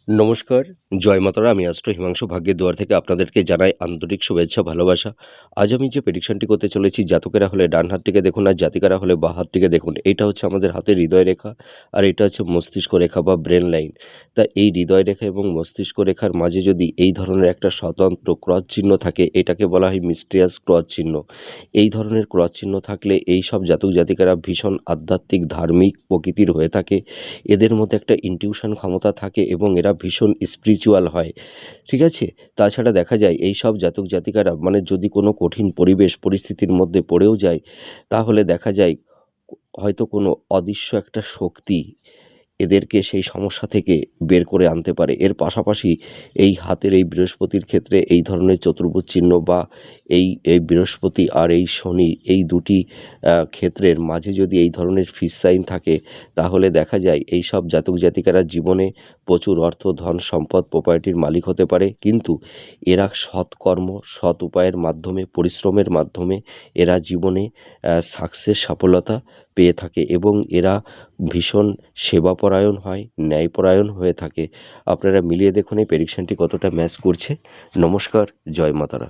নমস্কার, জয় মাতারা। আমি অ্যাস্ট্রো হিমাংশু ভাগ্যের দুয়ার থেকে আপনাদেরকে জানাই আন্তরিক শুভেচ্ছা, ভালোবাসা। আজ আমি যে প্রেডিকশনটি করতে চলেছি, জাতকেরা হলে ডান হাতটিকে দেখুন আর জাতিকারা হলে বাঁ হাতটিকে দেখুন। এটা হচ্ছে আমাদের হাতের হৃদয় রেখা, আর এটা হচ্ছে মস্তিষ্ক রেখা বা ব্রেন লাইন। তা এই হৃদয় রেখা এবং মস্তিষ্ক রেখার মাঝে যদি এই ধরনের একটা স্বতন্ত্র ক্রস চিহ্ন থাকে, এটাকে বলা হয় মিস্টিরিয়াস ক্রস চিহ্ন। এই ধরনের ক্রস চিহ্ন থাকলে এই সব জাতক জাতিকারা ভীষণ আধ্যাত্মিক, ধার্মিক প্রকৃতির হয়ে থাকে। এদের মধ্যে একটা ইনটিউশন ক্ষমতা থাকে এবং এরা ভীষণ স্পিরিচুয়াল হয়, ঠিক আছে? তাছাড়া দেখা যায় এই সব জাতক জাতিকারা মানে যদি কোনো কঠিন পরিবেশ পরিস্থিতির মধ্যে পড়েও যায়, তাহলে দেখা যায় হয়তো কোনো অদৃশ্য একটা শক্তি এদেরকে সেই সমস্যা থেকে বের করে আনতে পারে। এর পাশাপাশি এই হাতের এই বৃহস্পতির ক্ষেত্রে এই ধরনের চতুর্ভুজ চিহ্ন বা এই বৃহস্পতি আর এই শনি, এই দুটি ক্ষেত্রের মাঝে যদি এই ধরনের ফিস সাইন থাকে, তাহলে দেখা যায় এই সব জাতক জাতিকারা জীবনে প্রচুর অর্থ, ধন, সম্পদ, প্রপার্টির মালিক হতে পারে। কিন্তু এরা সৎকর্ম, সৎ উপায়ের মাধ্যমে, পরিশ্রমের মাধ্যমে এরা জীবনে সাকসেস, সফলতা পেয়ে থাকে এবং এরা ভীষণ সেবাপরায়ণ হয়, ন্যায়পরায়ণ হয়ে থাকে। আপনারা মিলিয়ে দেখুন এই প্রেডিকশনটি কতটা ম্যাচ করছে। নমস্কার, জয় মাতারা।